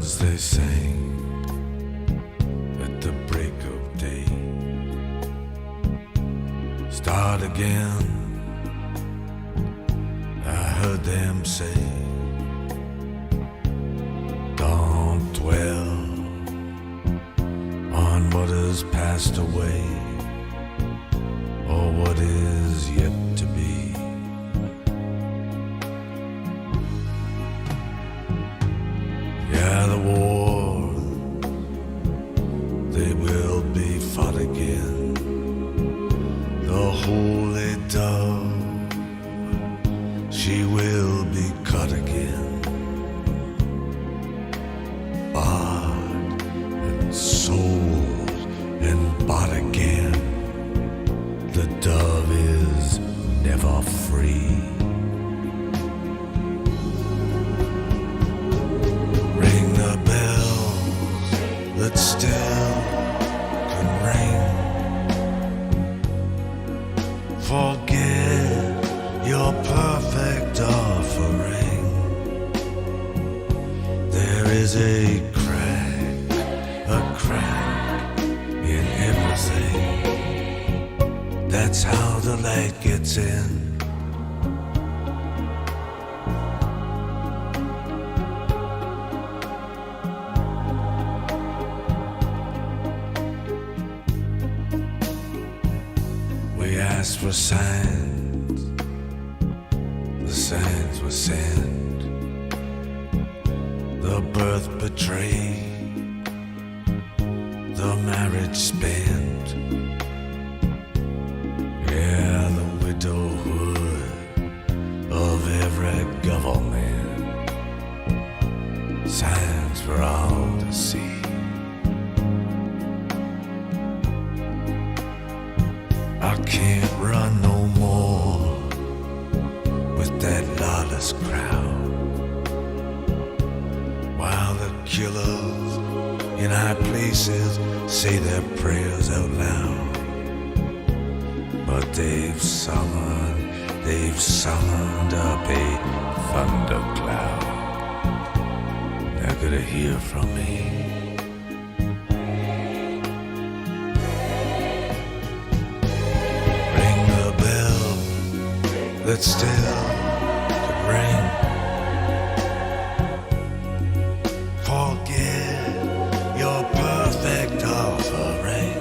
birds they sang at the break of day. Start again, I heard them say. Don't dwell on what has passed away, or what is yet to be. Yeah, the war, they will be fought again. The holy dove, she will be cut again. Bought and sold and bought again. The dove is never free. Ring the bells that still can ring. Forget your perfect offering. There is a crack in everything. That's how the light gets in. We asked for signs, the signs were sent. The birth betrayed, the marriage spent. Yeah, the widowhood of every government. Signs for all to see. I can't run no more with that lawless crowd, while the killers in high places say their prayers out loud. But they've summoned up a thundercloud. They're gonna hear from me. Ring the bell that still could ring. Forget your perfect offering.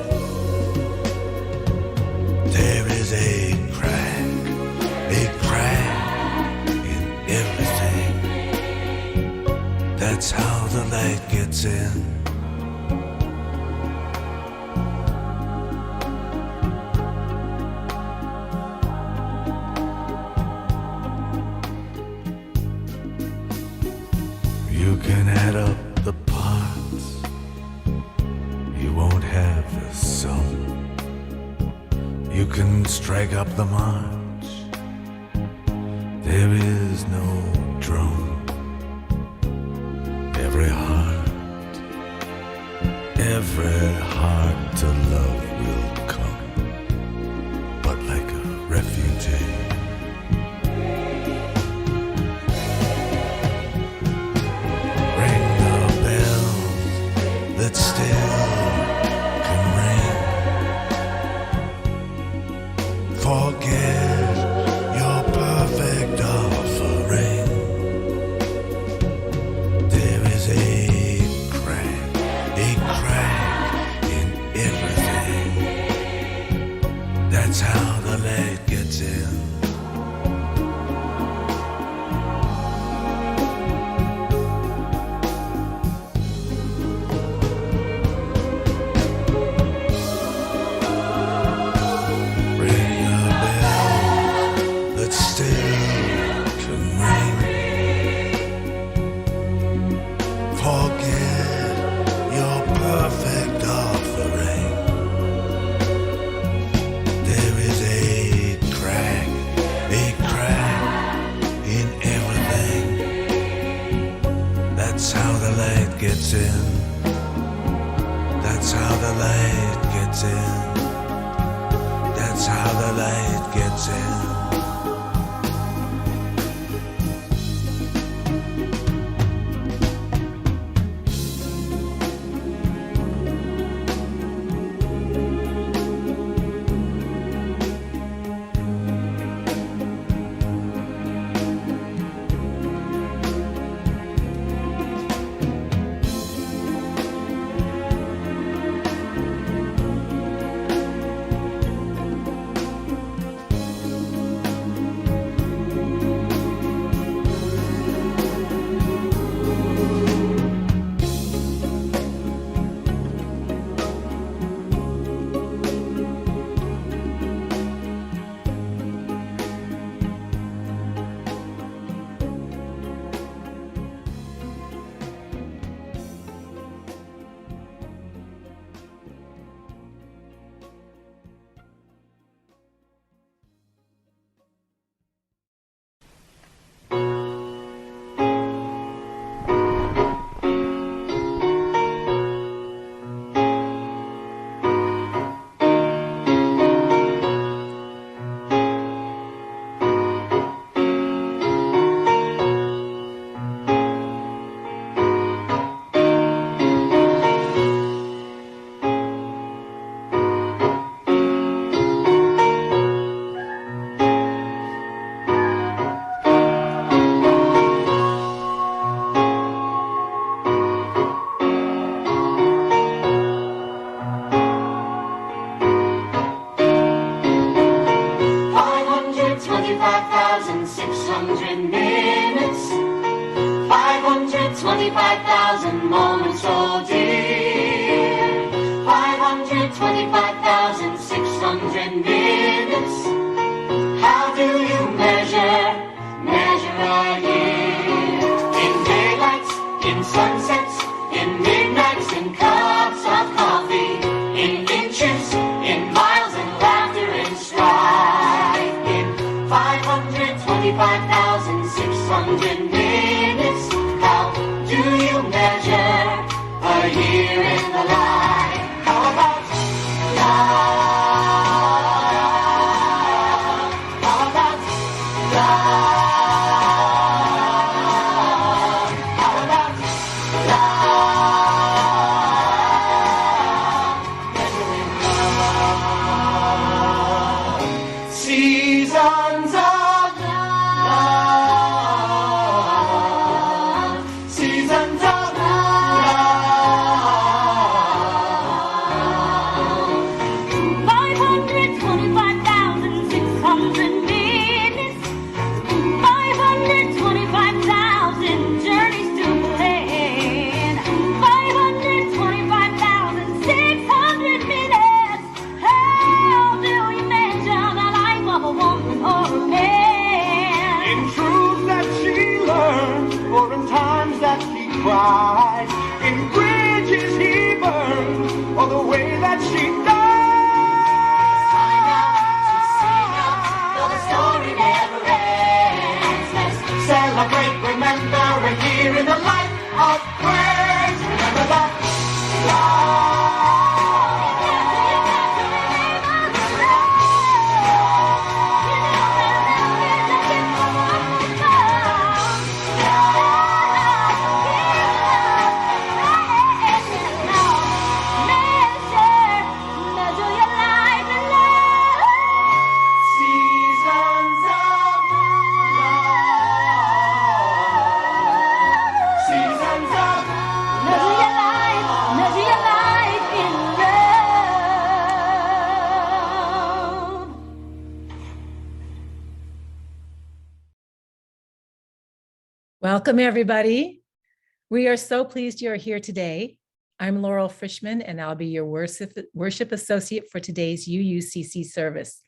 There is a crack in everything. That's how the light gets in. You can add up the parts, you won't have the sum. You can strike up the march, there is no drum. Every heart to love will come, but like a refugee. Ring the bells that still can ring. Forget your perfect offering. There is a crack in everything. That's how the light gets in. Ring the bell that still can ring. Forget your perfect offering. There is a crack in everything. That's how the light gets in. That's how the light gets in. That's how the light gets in. 525,600 minutes, 525,000 moments, oh dear. 525,600 minutes. How do you measure a year? In daylights, in sunsets, in midnights, in cups of coffee, in inches, in miles, in laughter, in strife. In 525,600 minutes, how do you measure a year in the life? How about love? How about love? How about love? Seasons of love. Seasons of love. 525,600 minutes, 525,000 journeys to plan, 525,600 minutes. How do you measure the life of a woman or a man? In truths that she learned, or in times that he cried, in bridges he burned, or the way that she died. Though the story never ends, let's celebrate, remember a year in the life of friends. Remember that seasons of love. Seasons of Measure your life in love. Welcome, everybody. We are so pleased you're here today. I'm Laurel Frischman, and I'll be your worship associate for today's UUCC service.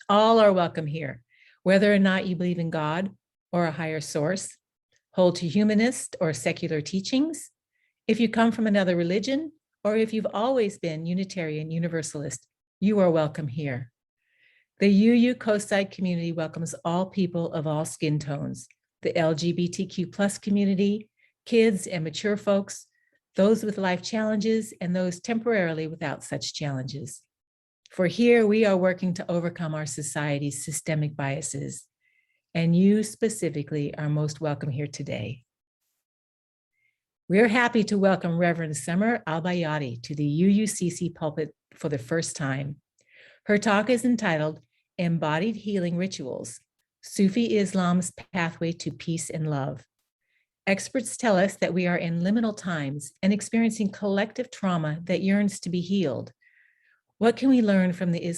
All are welcome here, whether or not you believe in God or a higher source, hold to humanist or secular teachings, if you come from another religion, or if you've always been Unitarian Universalist, you are welcome here. The UU Coastside community welcomes all people of all skin tones, the LGBTQ+ community, kids and mature folks, those with life challenges, and those temporarily without such challenges. For here, we are working to overcome our society's systemic biases, and you specifically are most welcome here today. We're happy to welcome Reverend Summer Albayati to the UUCC pulpit for the first time. Her talk is entitled Embodied Healing Rituals, Sufi Islam's Pathway to Peace and Love. Experts tell us that we are in liminal times and experiencing collective trauma that yearns to be healed. What can we learn from the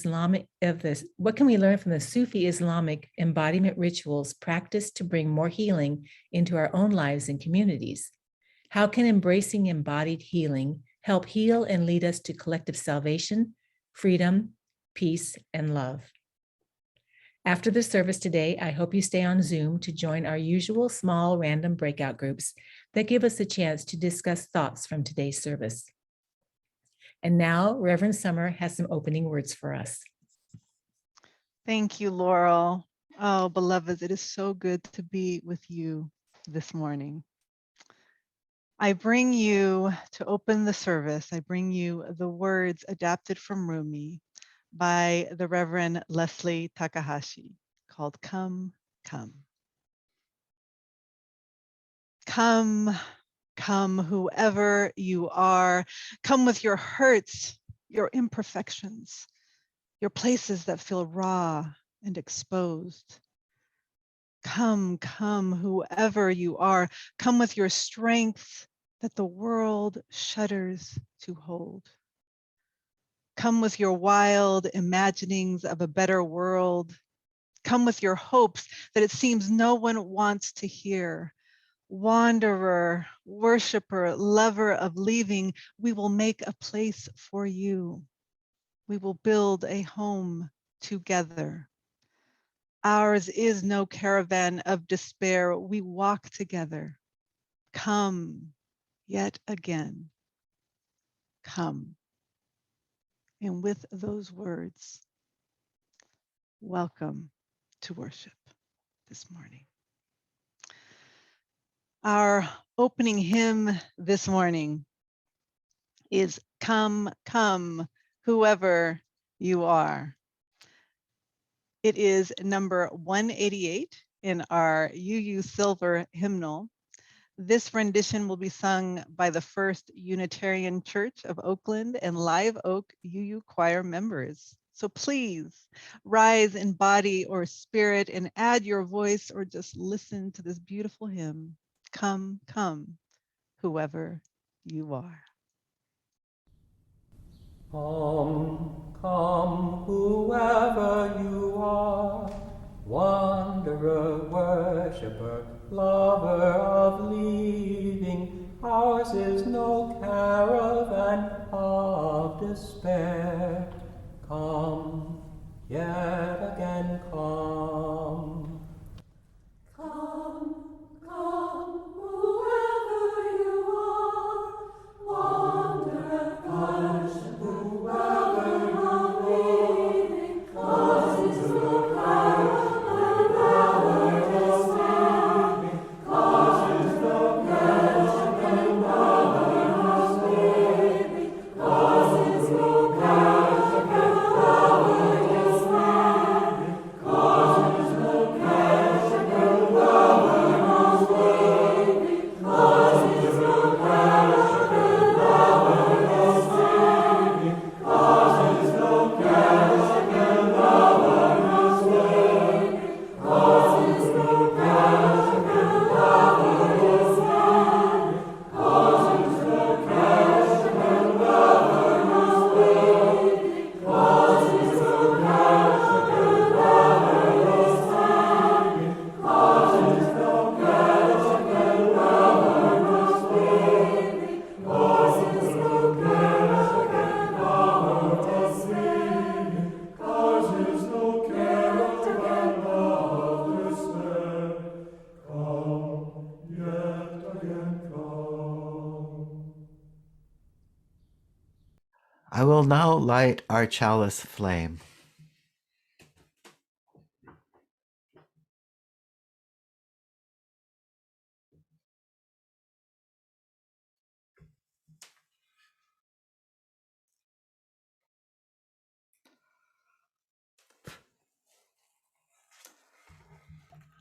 Sufi Islamic embodiment rituals practiced to bring more healing into our own lives and communities? How can embracing embodied healing help heal and lead us to collective salvation, freedom, peace, and love? After the service today, I hope you stay on Zoom to join our usual small random breakout groups that give us a chance to discuss thoughts from today's service. And now Reverend Summer has some opening words for us. Thank you, Laurel. Oh, beloveds, it is so good to be with you this morning. I bring you, to open the service, I bring you the words adapted from Rumi by the Reverend Leslie Takahashi, called Come, Come. Come, come, whoever you are. Come with your hurts, your imperfections, your places that feel raw and exposed. Come, come, whoever you are. Come with your strength that the world shudders to hold. Come with your wild imaginings of a better world Come with your hopes that it seems no one wants to hear. Wanderer, worshiper, lover of leaving, we will make a place for you. We will build a home together. Ours is no caravan of despair. We walk together. Come yet again. Come. And with those words, welcome to worship this morning. Our opening hymn this morning is Come, Come, Whoever You Are. It is number 188 in our UU Silver hymnal. This rendition will be sung by the First Unitarian Church of Oakland and Live Oak UU choir members. So please rise in body or spirit and add your voice or just listen to this beautiful hymn. Come, come, whoever you are. Come, come, whoever you are, wanderer, worshipper, lover of leaving, ours is no caravan of despair. Come, yet again come. Come, come, whoever you are, wanderer, worshiper, lover of leaving, cause is no caravan, lover despair. Cause is no caravan, lover despair. Cause is no caravan, lover despair. Cause is no caravan, lover despair. Cause is no caravan, lover despair. Cause is no caravan, lover despair. Cause is no caravan, lover despair. Cause is no caravan, lover despair. Cause is no caravan, lover despair. Cause is no caravan, lover despair. Cause is no caravan, lover despair. Cause is no caravan, lover despair. Come, yet again come. I will now light our chalice flame.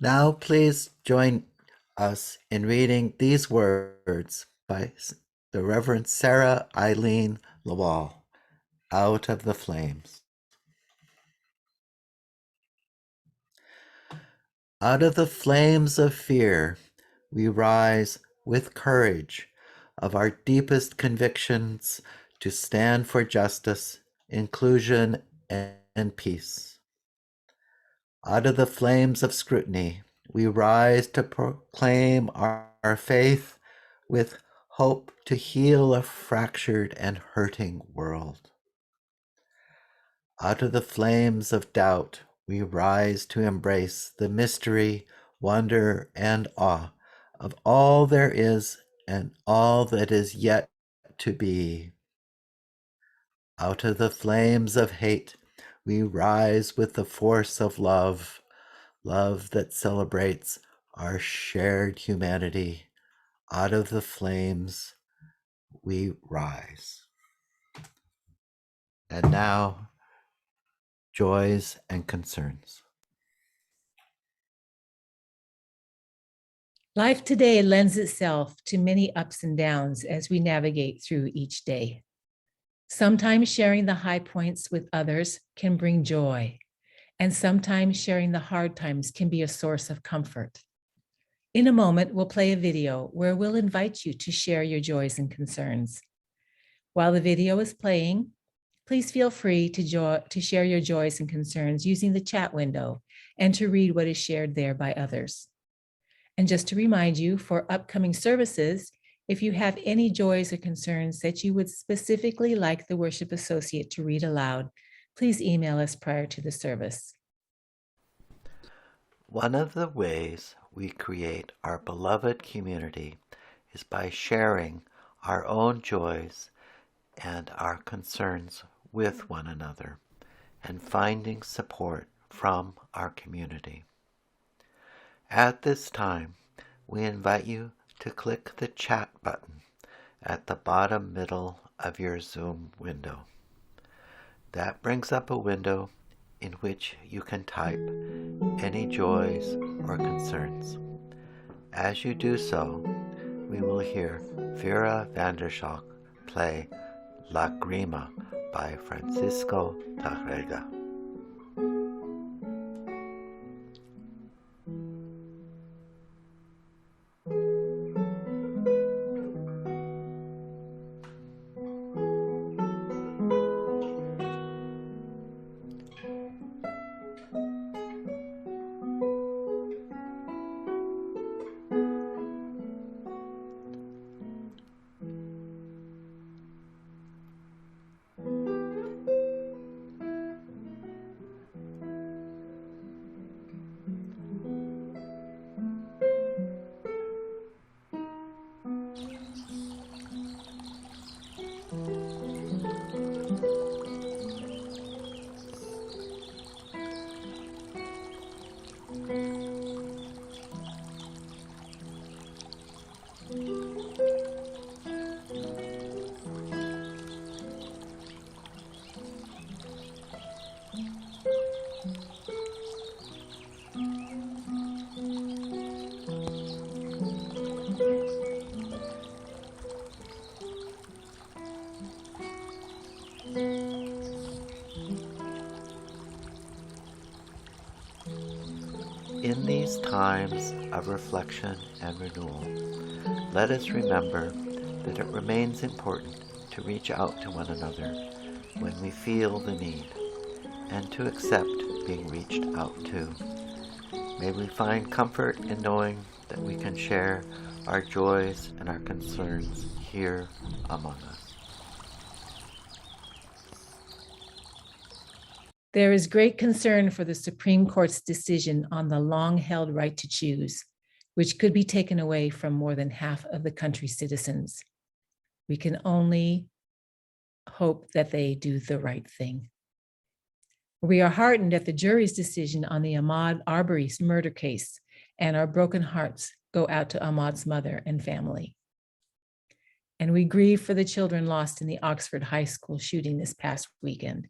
Now please join us in reading these words by the Reverend Sarah Eileen Lawal, Out of the Flames. Out of the flames of fear, we rise with courage of our deepest convictions to stand for justice, inclusion, and peace. Out of the flames of scrutiny, we rise to proclaim our faith with hope to heal a fractured and hurting world. Out of the flames of doubt, we rise to embrace the mystery, wonder, and awe of all there is and all that is yet to be. Out of the flames of hate, we rise with the force of love, love that celebrates our shared humanity. Out of the flames, we rise. And now, joys and concerns. Life today lends itself to many ups and downs as we navigate through each day. Sometimes sharing the high points with others can bring joy, and sometimes sharing the hard times can be a source of comfort. In a moment, we'll play a video where we'll invite you to share your joys and concerns. While the video is playing, please feel free to share your joys and concerns using the chat window and to read what is shared there by others. And just to remind you, for upcoming services, if you have any joys or concerns that you would specifically like the worship associate to read aloud, please email us prior to the service. One of the ways we create our beloved community is by sharing our own joys and our concerns with one another and finding support from our community. At this time, we invite you to click the chat button at the bottom middle of your Zoom window. That brings up a window in which you can type any joys or concerns. As you do so, we will hear Vera Vandershock play La Grima by Francisco Tárrega. In these times of reflection and renewal, let us remember that it remains important to reach out to one another when we feel the need, and to accept being reached out to. May we find comfort in knowing that we can share our joys and our concerns here among us. There is great concern for the Supreme Court's decision on the long-held right to choose, which could be taken away from more than half of the country's citizens. We can only hope that they do the right thing. We are heartened at the jury's decision on the Ahmaud Arbery murder case, and our broken hearts go out to Ahmaud's mother and family. And we grieve for the children lost in the Oxford High School shooting this past weekend.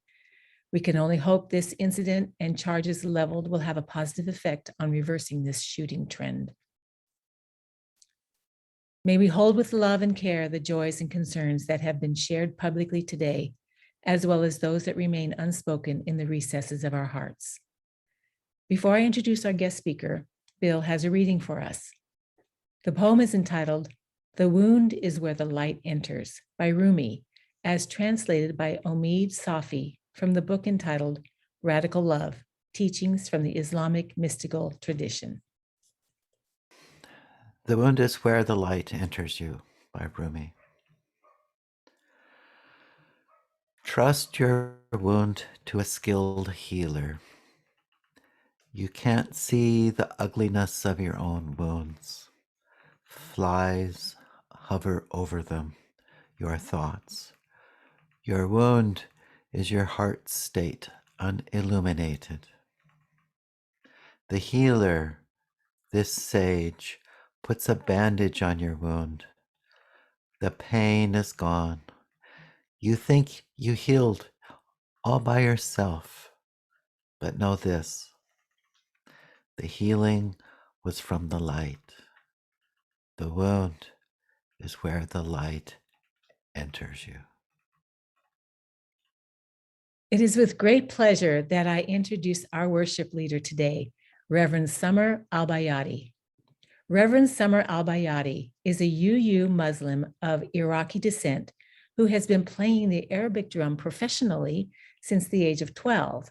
We can only hope this incident and charges leveled will have a positive effect on reversing this shooting trend. May we hold with love and care the joys and concerns that have been shared publicly today, as well as those that remain unspoken in the recesses of our hearts. Before I introduce our guest speaker, Bill has a reading for us. The poem is entitled, "The Wound is Where the Light Enters" by Rumi, as translated by Omid Safi from the book entitled Radical Love, Teachings from the Islamic Mystical Tradition. The wound is where the light enters you, by Rumi. Trust your wound to a skilled healer. You can't see the ugliness of your own wounds. Flies hover over them, your thoughts. Your wound is your heart's state, unilluminated. The healer, this sage, puts a bandage on your wound. The pain is gone. You think you healed all by yourself, but know this: the healing was from the light. The wound is where the light enters you. It is with great pleasure that I introduce our worship leader today, Reverend Summer Albayati. Reverend Summer Albayati is a UU Muslim of Iraqi descent who has been playing the Arabic drum professionally since the age of 12.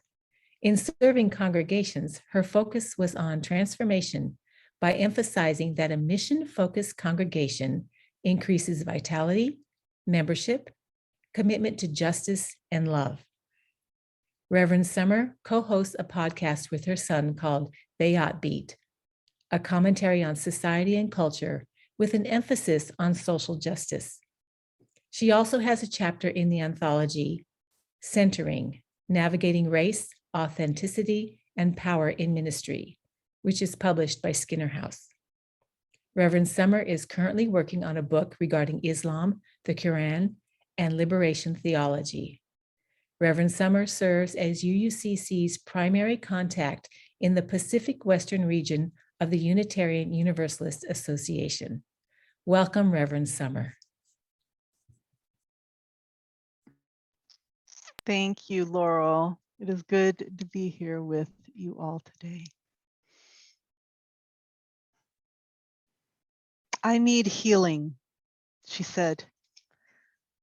In serving congregations, her focus was on transformation by emphasizing that a mission-focused congregation increases vitality, membership, commitment to justice, and love. Reverend Summer co-hosts a podcast with her son called Beat, a commentary on society and culture with an emphasis on social justice. She also has a chapter in the anthology, Centering, Navigating Race, Authenticity, and Power in Ministry, which is published by Skinner House. Reverend Summer is currently working on a book regarding Islam, the Quran, and liberation theology. Reverend Summer serves as UUCC's primary contact in the Pacific Western region of the Unitarian Universalist Association. Welcome, Reverend Summer. Thank you, Laurel. It is good to be here with you all today. I need healing, she said.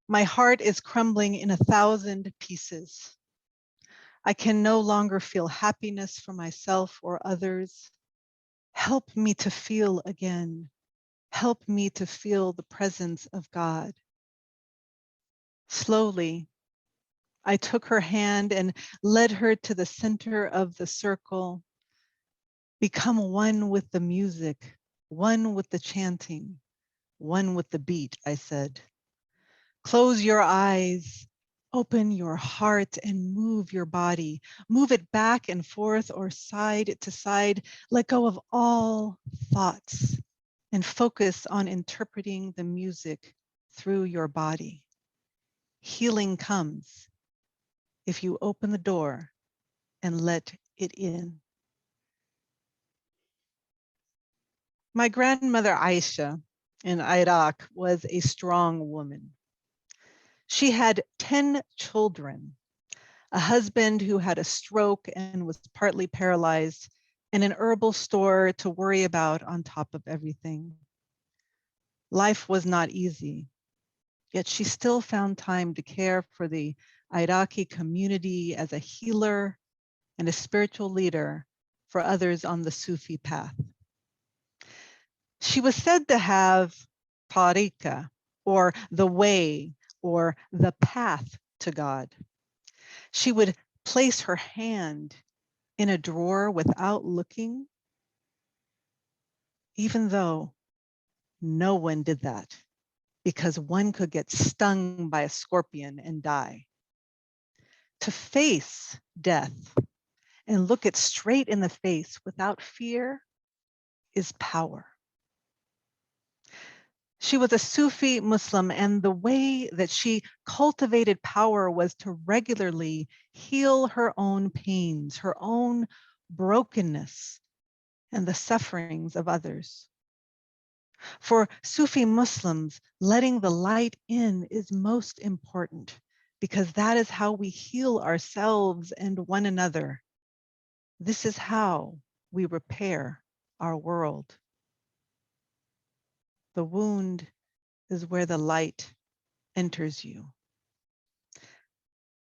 My heart is crumbling in 1,000 pieces. I can no longer feel happiness for myself or others. Help me to feel again. Help me to feel the presence of God. Slowly, I took her hand and led her to the center of the circle. Become one with the music, one with the chanting, one with the beat, I said. Close your eyes, open your heart, and move your body. Move it back and forth or side to side. Let go of all thoughts and focus on interpreting the music through your body. Healing comes if you open the door and let it in. My grandmother Aisha in Iraq was a strong woman. She had 10 children, a husband who had a stroke and was partly paralyzed, and an herbal store to worry about on top of everything. Life was not easy, yet she still found time to care for the Iraqi community as a healer and a spiritual leader for others on the Sufi path. She was said to have tariqa, or the way, or the path to God. She would place her hand in a drawer without looking, even though no one did that, because one could get stung by a scorpion and die. To face death and look it straight in the face without fear is power. She was a Sufi Muslim, and the way that she cultivated power was to regularly heal her own pains, her own brokenness, and the sufferings of others. For Sufi Muslims, letting the light in is most important, because that is how we heal ourselves and one another. This is how we repair our world. The wound is where the light enters you.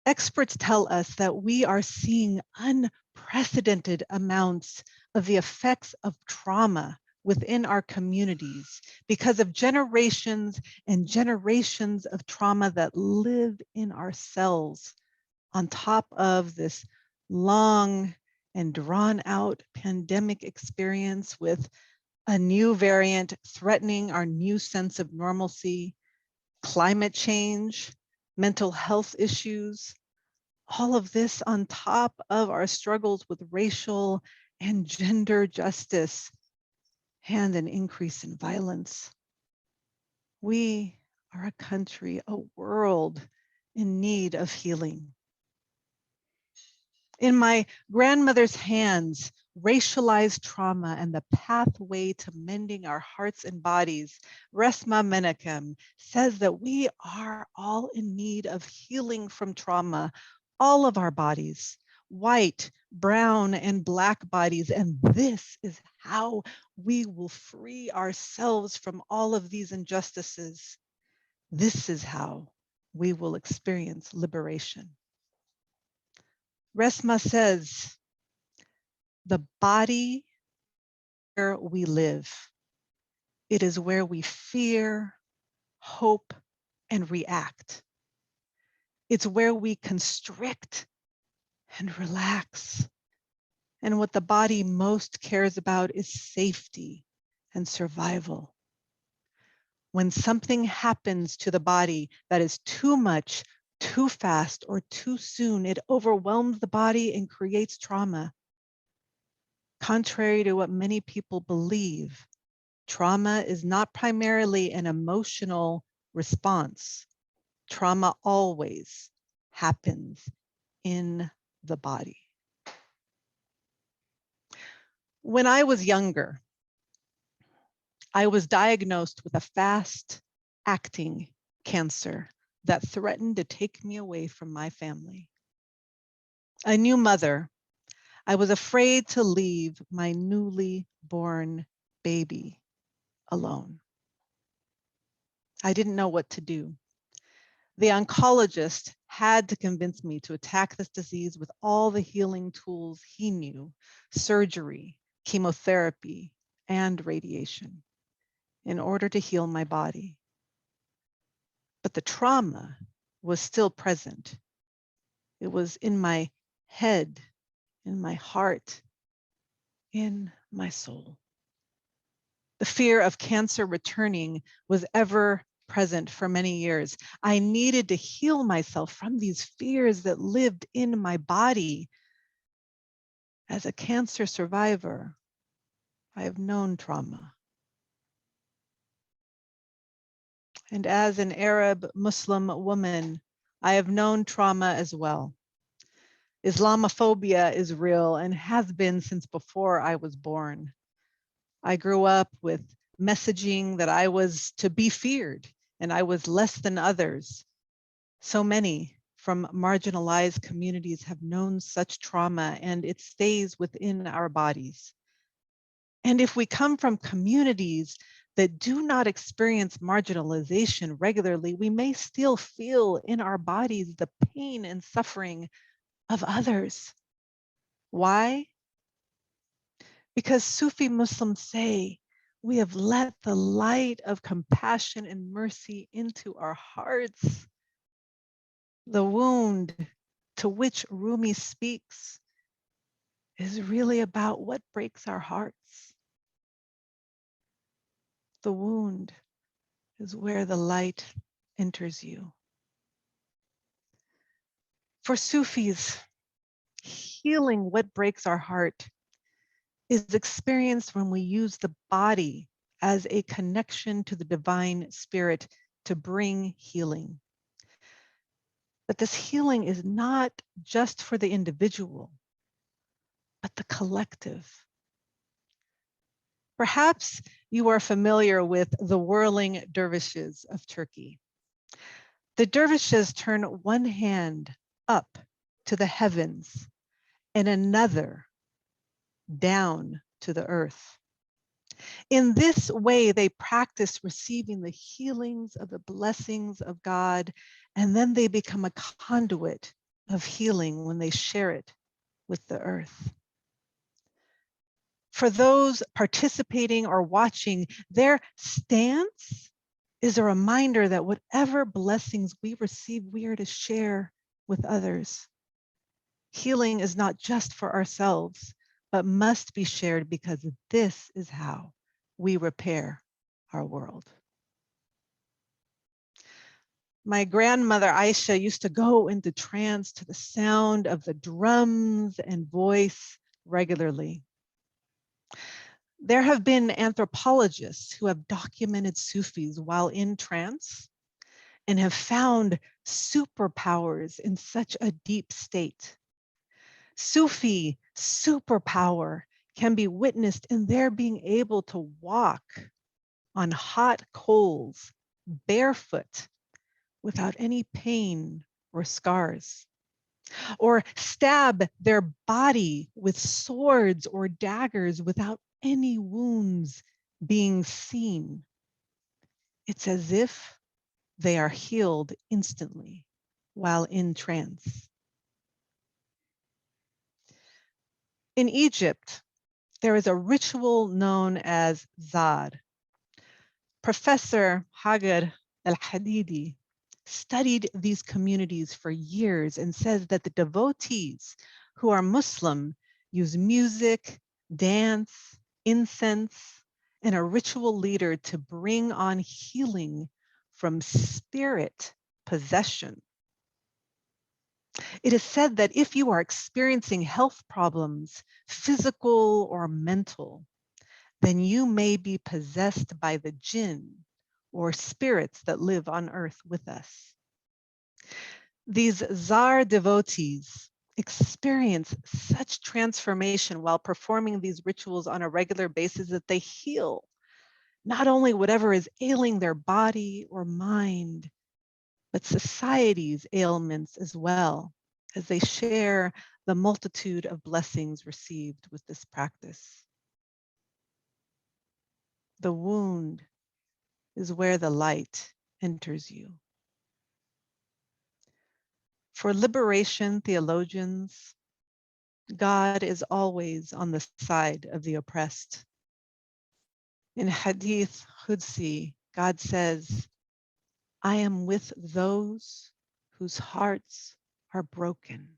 Experts tell us that we are seeing unprecedented amounts of the effects of trauma within our communities because of generations and generations of trauma that live in our cells, on top of this long and drawn out pandemic experience with a new variant threatening our new sense of normalcy, climate change, mental health issues, all of this on top of our struggles with racial and gender justice and an increase in violence. We are a country, a world in need of healing. In my grandmother's hands, racialized trauma and the pathway to mending our hearts and bodies, Resma Menakem says that we are all in need of healing from trauma, all of our bodies, white, brown, and black bodies. And this is how we will free ourselves from all of these injustices. This is how we will experience liberation. Resma says, the body where we live, it is where we fear, hope, and react. It's where we constrict and relax. And what the body most cares about is safety and survival. When something happens to the body that is too much, too fast, or too soon, it overwhelms the body and creates trauma. Contrary to what many people believe, trauma is not primarily an emotional response. Trauma always happens in the body. When I was younger, I was diagnosed with a fast-acting cancer that threatened to take me away from my family. A new mother, I was afraid to leave my newly born baby alone. I didn't know what to do. The oncologist had to convince me to attack this disease with all the healing tools he knew, surgery, chemotherapy, and radiation, in order to heal my body. But the trauma was still present. It was in my head, in my heart, in my soul. The fear of cancer returning was ever present for many years. I needed to heal myself from these fears that lived in my body. As a cancer survivor, I have known trauma. And as an Arab Muslim woman, I have known trauma as well. Islamophobia is real and has been since before I was born. I grew up with messaging that I was to be feared and I was less than others. So many from marginalized communities have known such trauma, and it stays within our bodies. And if we come from communities that do not experience marginalization regularly, we may still feel in our bodies the pain and suffering of others. Why? Because Sufi Muslims say, we have let the light of compassion and mercy into our hearts. The wound to which Rumi speaks is really about what breaks our hearts. The wound is where the light enters you. For Sufis, healing what breaks our heart is experienced when we use the body as a connection to the divine spirit to bring healing. But this healing is not just for the individual, but the collective. Perhaps you are familiar with the whirling dervishes of Turkey. The dervishes turn one hand up to the heavens and another down to the earth. In this way, they practice receiving the healings of the blessings of God, and then they become a conduit of healing when they share it with the earth. For those participating or watching, their stance is a reminder that whatever blessings we receive, we are to share with others. Healing is not just for ourselves, but must be shared because this is how we repair our world. My grandmother Aisha used to go into trance to the sound of the drums and voice regularly. There have been anthropologists who have documented Sufis while in trance and have found superpowers in such a deep state. Sufi superpower can be witnessed in their being able to walk on hot coals barefoot without any pain or scars, or stab their body with swords or daggers without any wounds being seen. It's as if they are healed instantly while in trance. In Egypt, there is a ritual known as Zar. Professor Hagar al-Hadidi studied these communities for years and says that the devotees who are Muslim use music, dance, incense, and a ritual leader to bring on healing from spirit possession. It is said that if you are experiencing health problems, physical or mental, then you may be possessed by the jinn or spirits that live on earth with us. These Zar devotees experience such transformation while performing these rituals on a regular basis that they heal not only whatever is ailing their body or mind, but society's ailments as well, as they share the multitude of blessings received with this practice. The wound is where the light enters you. For liberation theologians, God is always on the side of the oppressed. In Hadith Qudsi, God says, I am with those whose hearts are broken.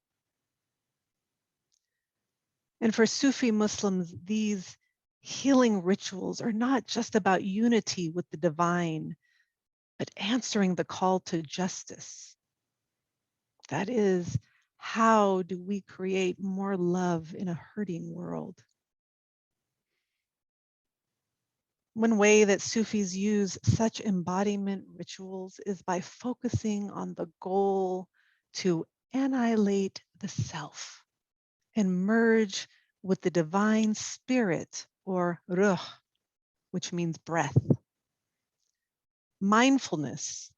And for Sufi Muslims, these healing rituals are not just about unity with the divine, but answering the call to justice. That is, how do we create more love in a hurting world? One way that Sufis use such embodiment rituals is by focusing on the goal to annihilate the self and merge with the divine spirit, or ruh, which means breath. Mindfulness,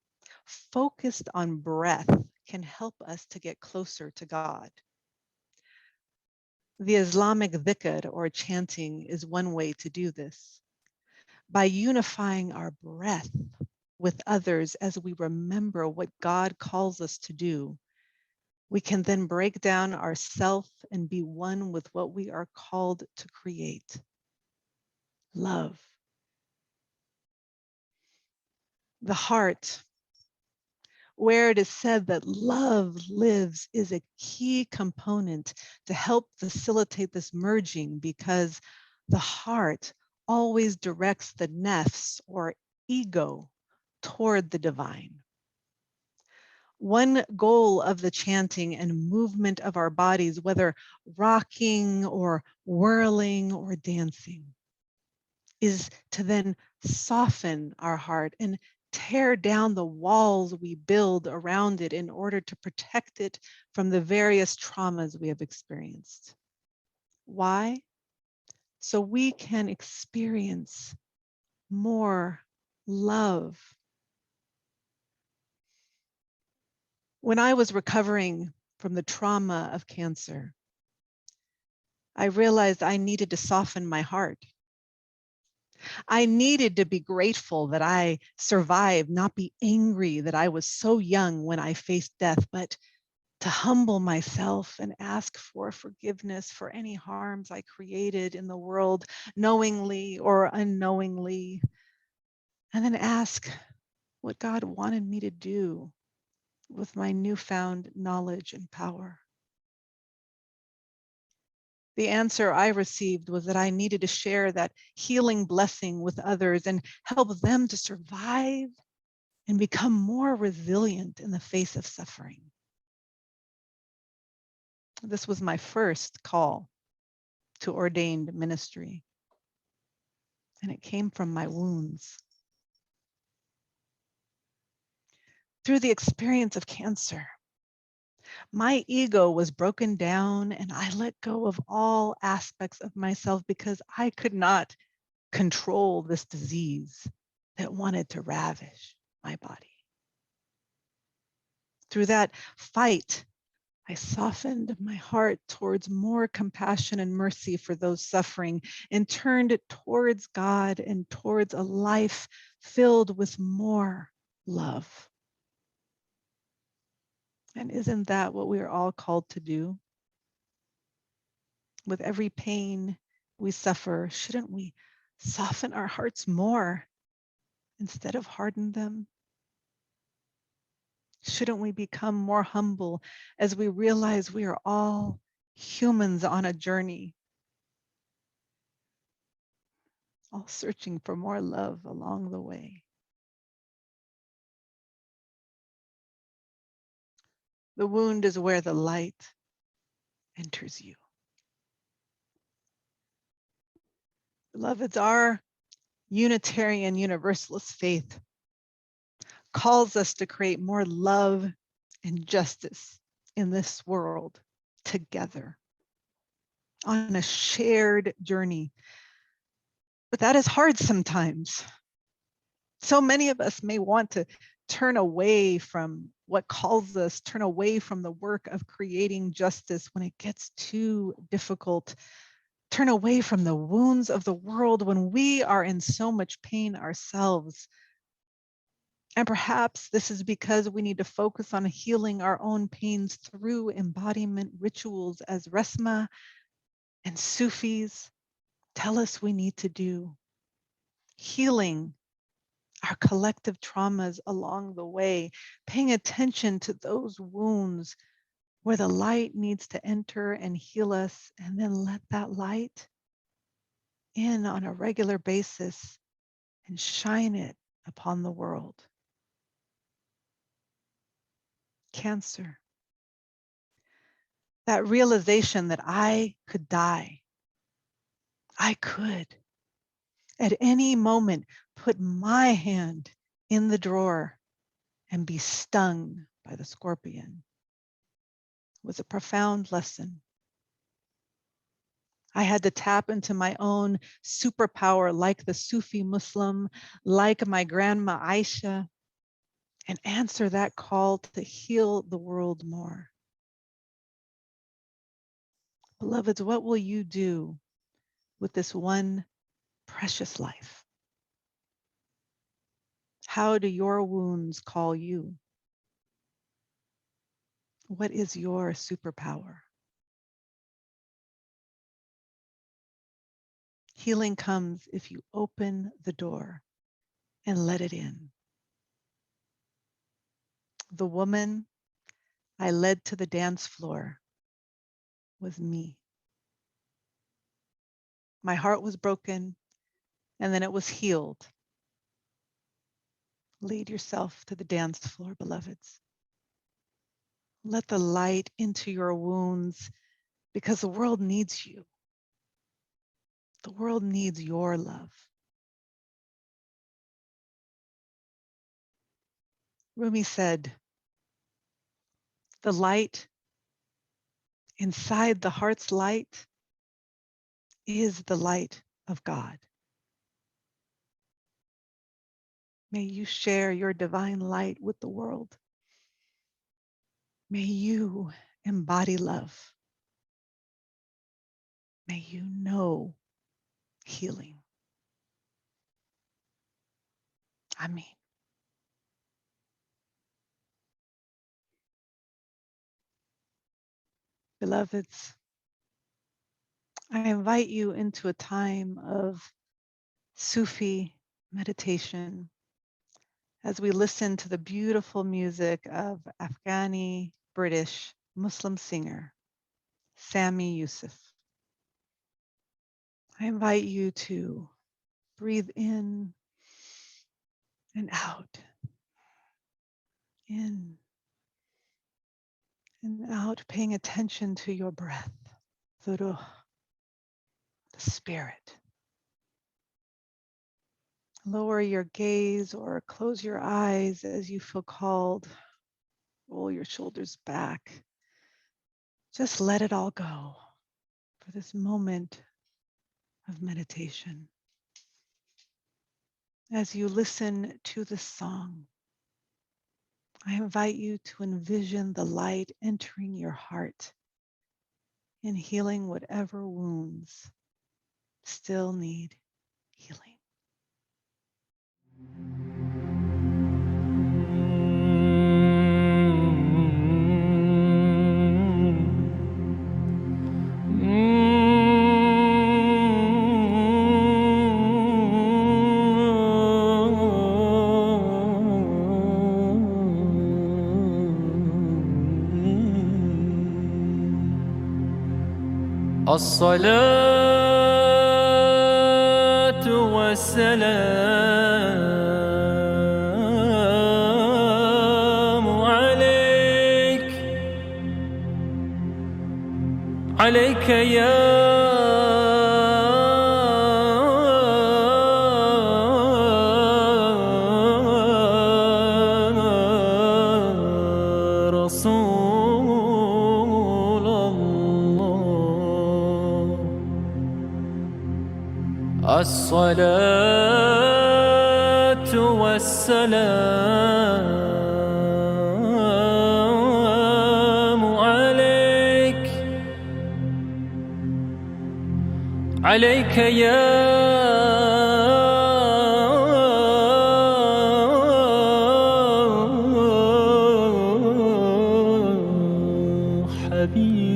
focused on breath, can help us to get closer to God. The Islamic dhikr, or chanting, is one way to do this. By unifying our breath with others as we remember what God calls us to do, we can then break down ourself and be one with what we are called to create: love. The heart, where it is said that love lives, is a key component to help facilitate this merging, because the heart always directs the nafs, or ego, toward the divine. One goal of the chanting and movement of our bodies, whether rocking or whirling or dancing, is to then soften our heart and tear down the walls we build around it in order to protect it from the various traumas we have experienced. Why? So we can experience more love. When I was recovering from the trauma of cancer, I realized I needed to soften my heart. I needed to be grateful that I survived, not be angry that I was so young when I faced death, but to humble myself and ask for forgiveness for any harms I created in the world, knowingly or unknowingly, and then ask what God wanted me to do with my newfound knowledge and power. The answer I received was that I needed to share that healing blessing with others and help them to survive and become more resilient in the face of suffering. This was my first call to ordained ministry, and it came from my wounds. Through the experience of cancer, my ego was broken down and I let go of all aspects of myself because I could not control this disease that wanted to ravish my body. Through that fight, I softened my heart towards more compassion and mercy for those suffering and turned it towards God and towards a life filled with more love. And isn't that what we are all called to do? With every pain we suffer, shouldn't we soften our hearts more instead of harden them? Shouldn't we become more humble as we realize we are all humans on a journey, all searching for more love along the way? The wound is where the light enters you. Beloveds, our Unitarian Universalist faith calls us to create more love and justice in this world together on a shared journey. But that is hard sometimes. So many of us may want to turn away from what calls us, turn away from the work of creating justice when it gets too difficult, turn away from the wounds of the world when we are in so much pain ourselves. And perhaps this is because we need to focus on healing our own pains through embodiment rituals, as Resma and Sufis tell us we need to do. Healing our collective traumas along the way, paying attention to those wounds where the light needs to enter and heal us, and then let that light in on a regular basis and shine it upon the world. Cancer. That realization that I could die. I could, at any moment, put my hand in the drawer and be stung by the scorpion was a profound lesson. I had to tap into my own superpower, like the Sufi Muslim, like my grandma Aisha, and answer that call to heal the world more. Beloveds, what will you do with this one precious life? How do your wounds call you? What is your superpower? Healing comes if you open the door and let it in. The woman I led to the dance floor was me. My heart was broken, and then it was healed. Lead yourself to the dance floor, beloveds. Let the light into your wounds, because the world needs you. The world needs your love. Rumi said, the light inside the heart's light is the light of God. May you share your divine light with the world. May you embody love. May you know healing. Amen. Beloveds, I invite you into a time of Sufi meditation as we listen to the beautiful music of Afghani British Muslim singer Sami Yusuf. I invite you to breathe in and out, in and out, paying attention to your breath, the ruh, the spirit. Lower your gaze or close your eyes as you feel called. Roll your shoulders back. Just let it all go for this moment of meditation. As you listen to the song, I invite you to envision the light entering your heart and healing whatever wounds still need healing. الصلاة والسلام عليك عليك يا رسول الله الصلاة والسلام عليك عليك يا حبيب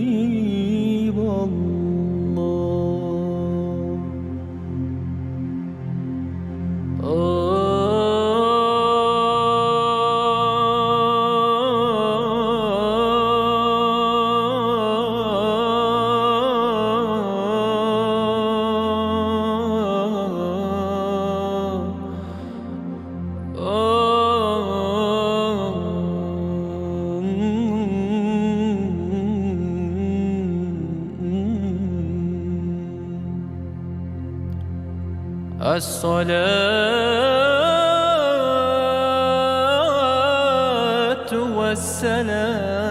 الصلاة والسلام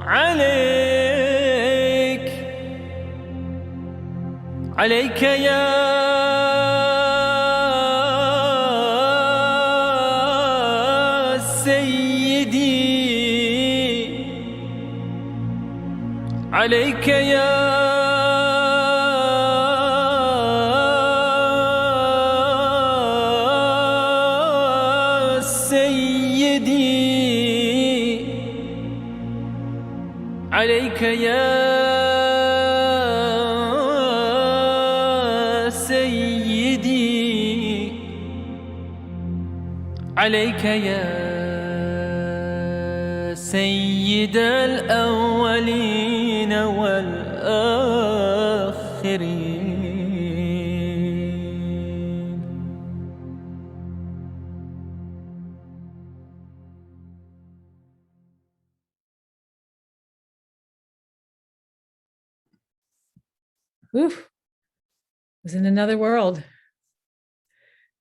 عليك عليك يا سيدي عليك يا عليك يا سيدي عليك يا سيد الأولين والآخرين. Oof, was in another world.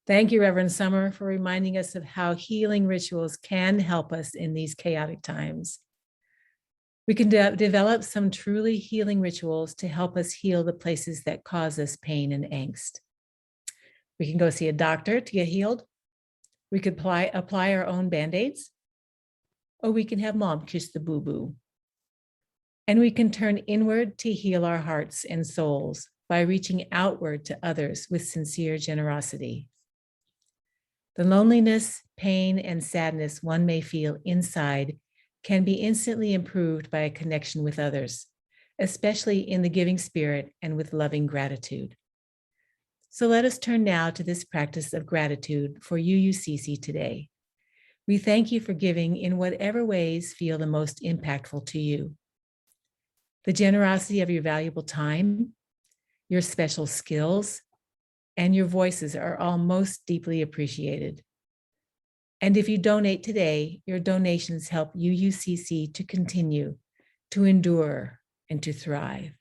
Thank you, Reverend Summer, for reminding us of how healing rituals can help us in these chaotic times. We can develop some truly healing rituals to help us heal the places that cause us pain and angst. We can go see a doctor to get healed. We could apply our own Band-Aids, or we can have mom kiss the boo-boo. And we can turn inward to heal our hearts and souls by reaching outward to others with sincere generosity. The loneliness, pain, and sadness one may feel inside can be instantly improved by a connection with others, especially in the giving spirit and with loving gratitude. So let us turn now to this practice of gratitude for UUCC today. We thank you for giving in whatever ways feel the most impactful to you. The generosity of your valuable time, your special skills, and your voices are all most deeply appreciated. And if you donate today, your donations help UUCC to continue, to endure, and to thrive.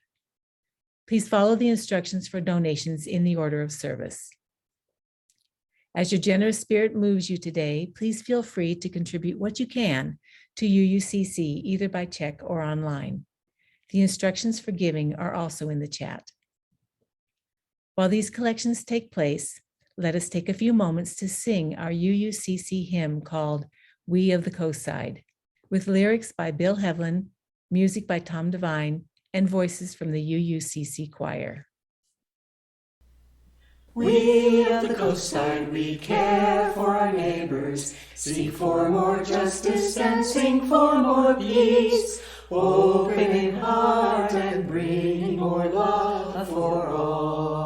Please follow the instructions for donations in the order of service. As your generous spirit moves you today, please feel free to contribute what you can to UUCC, either by check or online. The instructions for giving are also in the chat. While these collections take place, let us take a few moments to sing our UUCC hymn called We of the Coastside, with lyrics by Bill Hevlin, music by Tom Devine, and voices from the UUCC choir. We of the coastside, we care for our neighbors, seek for more justice and sing for more peace, open in heart and bring more love for all.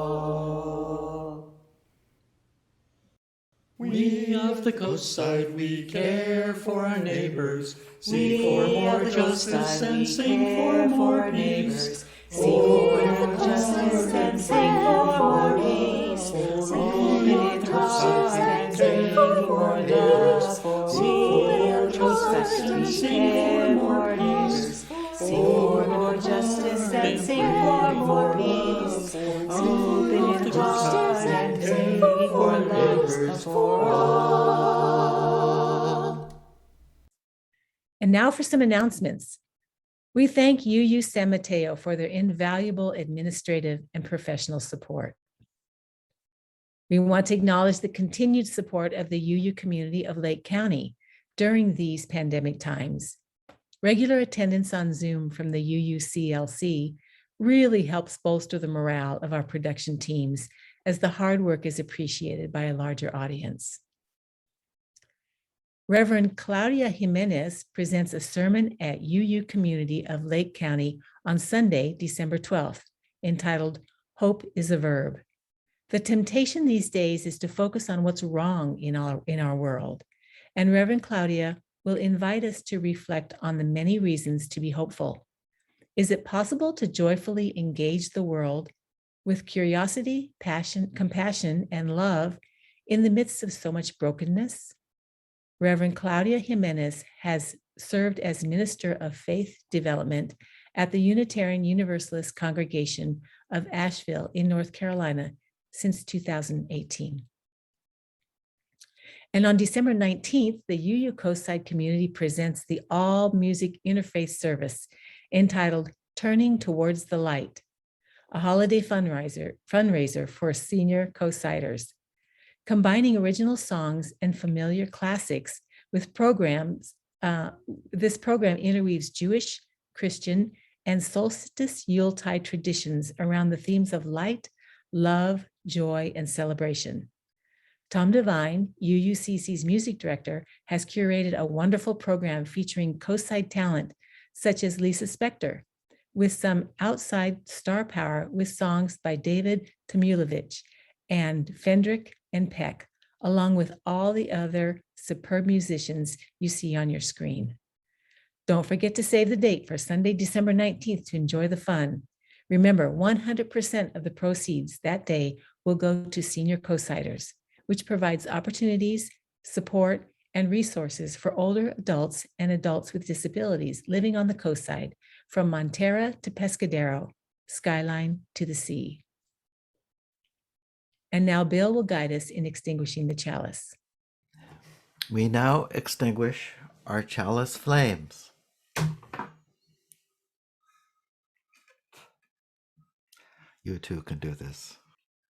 We of the coastside, we care for our neighbors, seek for more justice and sing for more peace, Sing for justice and sing for more peace. Open hearts and sing for love. For justice and sing for more peace. Sing for more justice and sing for more peace. Open hearts and sing for love for all. And now for some announcements. We thank UU San Mateo for their invaluable administrative and professional support. We want to acknowledge the continued support of the UU community of Lake County during these pandemic times. Regular attendance on Zoom from the UUCLC really helps bolster the morale of our production teams as the hard work is appreciated by a larger audience. Reverend Claudia Jimenez presents a sermon at UU Community of Lake County on Sunday, December 12th, entitled Hope is a Verb. The temptation these days is to focus on what's wrong in our world, and Reverend Claudia will invite us to reflect on the many reasons to be hopeful. Is it possible to joyfully engage the world with curiosity, passion, compassion, and love in the midst of so much brokenness? Reverend Claudia Jimenez has served as Minister of Faith Development at the Unitarian Universalist Congregation of Asheville in North Carolina since 2018. And on December 19th, the UU Coastside community presents the all music interfaith service entitled Turning Towards the Light, a holiday fundraiser for senior Coastsiders, combining original songs and familiar classics with programs. This program interweaves Jewish, Christian, and solstice Yuletide traditions around the themes of light, love, joy, and celebration. Tom Devine, UUCC's music director, has curated a wonderful program featuring coastside talent such as Lisa Spector, with some outside star power with songs by David Tamulovich and Fendrick and Peck, along with all the other superb musicians you see on your screen. Don't forget to save the date for Sunday, December 19th to enjoy the fun. Remember, 100% of the proceeds that day will go to senior Coastsiders, which provides opportunities, support, and resources for older adults and adults with disabilities living on the coastside, from Montera to Pescadero, skyline to the sea. And now Bill will guide us in extinguishing the chalice. We now extinguish our chalice flames. You too can do this.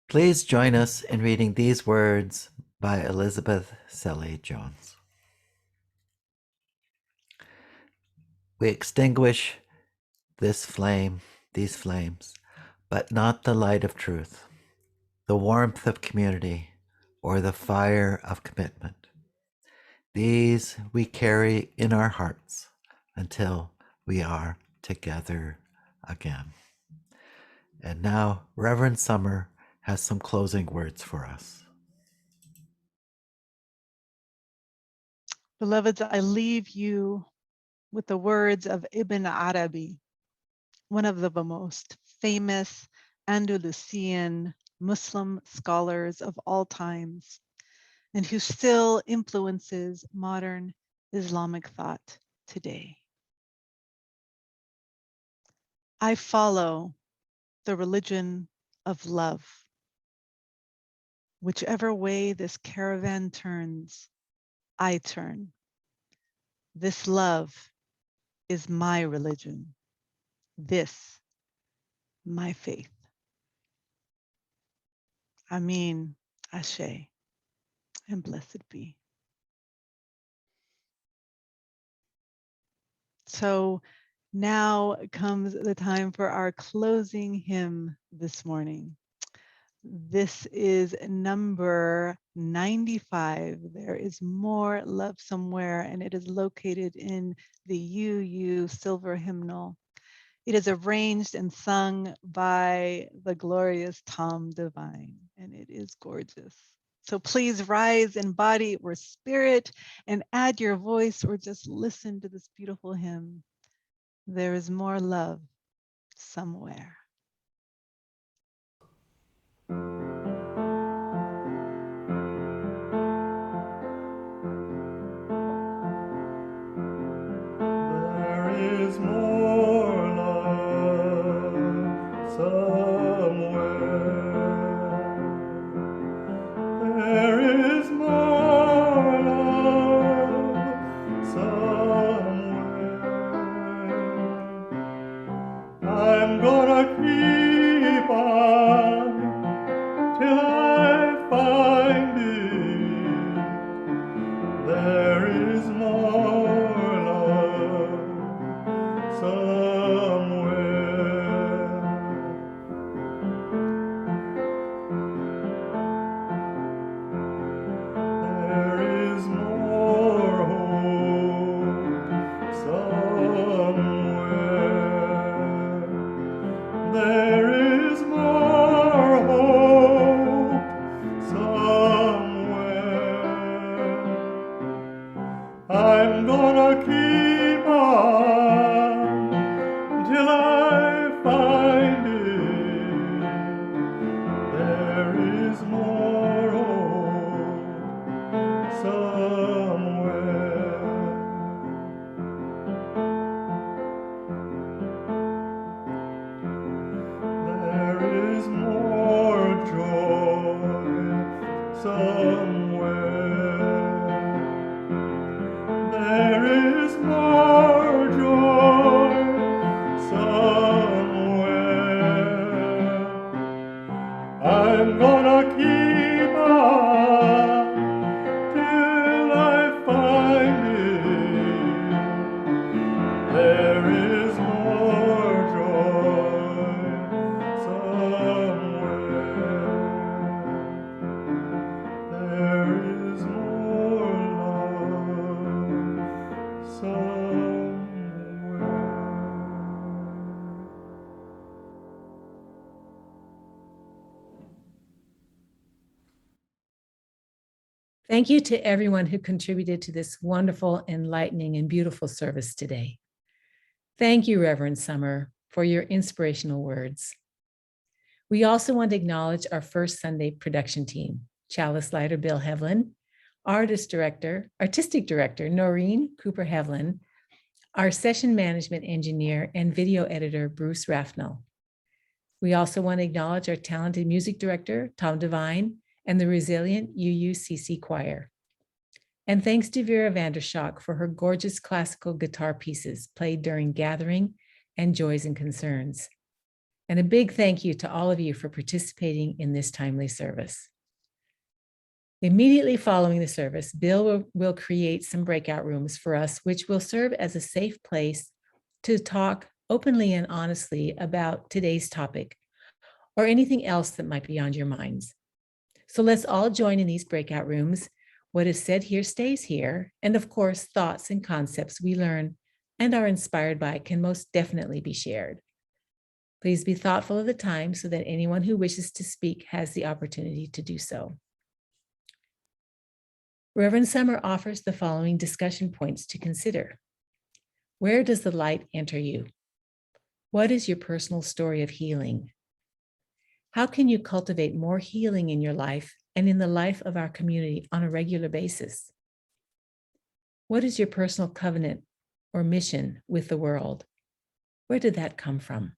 Please join us in reading these words by Elizabeth Selle Jones. We extinguish these flames, but not the light of truth, the warmth of community, or the fire of commitment. These we carry in our hearts until we are together again. And now, Reverend Summer has some closing words for us. Beloveds, I leave you with the words of Ibn Arabi, one of the most famous Andalusian Muslim scholars of all times, and who still influences modern Islamic thought today. I follow the religion of love. Whichever way this caravan turns, I turn. This love is my religion. This, my faith. Amin, Ashe, and blessed be. So now comes the time for our closing hymn this morning. This is number 95. There is more love somewhere, and it is located in the UU Silver Hymnal. It is arranged and sung by the glorious Tom Devine, and it is gorgeous. So please rise in body or spirit and add your voice or just listen to this beautiful hymn. There is more love somewhere. There is more love somewhere. There is more love somewhere. I'm gonna keep on till I find it. There is more love somewhere. There is more hope somewhere. There is more hope somewhere. I'm gonna keep on till I find it. There is more hope somewhere. There is more joy somewhere. There is more joy somewhere. I'm gonna keep on till I find it. There is more joy somewhere. There is more love somewhere. Thank you to everyone who contributed to this wonderful, enlightening, and beautiful service today. Thank you, Reverend Summer, for your inspirational words. We also want to acknowledge our first Sunday production team, Chalice Lighter Bill Hevlin, artistic director Noreen Cooper Hevlin, our session management engineer and video editor Bruce Raffnell. We also want to acknowledge our talented music director Tom Devine and the resilient UUCC choir. And thanks to Vera Vandershock for her gorgeous classical guitar pieces played during Gathering and Joys and Concerns. And a big thank you to all of you for participating in this timely service. Immediately following the service, Bill will create some breakout rooms for us, which will serve as a safe place to talk openly and honestly about today's topic or anything else that might be on your minds. So let's all join in these breakout rooms. What is said here stays here. And of course, thoughts and concepts we learn and are inspired by can most definitely be shared. Please be thoughtful of the time so that anyone who wishes to speak has the opportunity to do so. Reverend Summer offers the following discussion points to consider. Where does the light enter you? What is your personal story of healing? How can you cultivate more healing in your life and in the life of our community on a regular basis? What is your personal covenant or mission with the world? Where did that come from?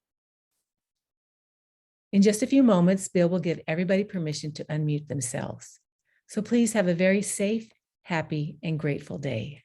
In just a few moments, Bill will give everybody permission to unmute themselves. So please have a very safe, happy, and grateful day.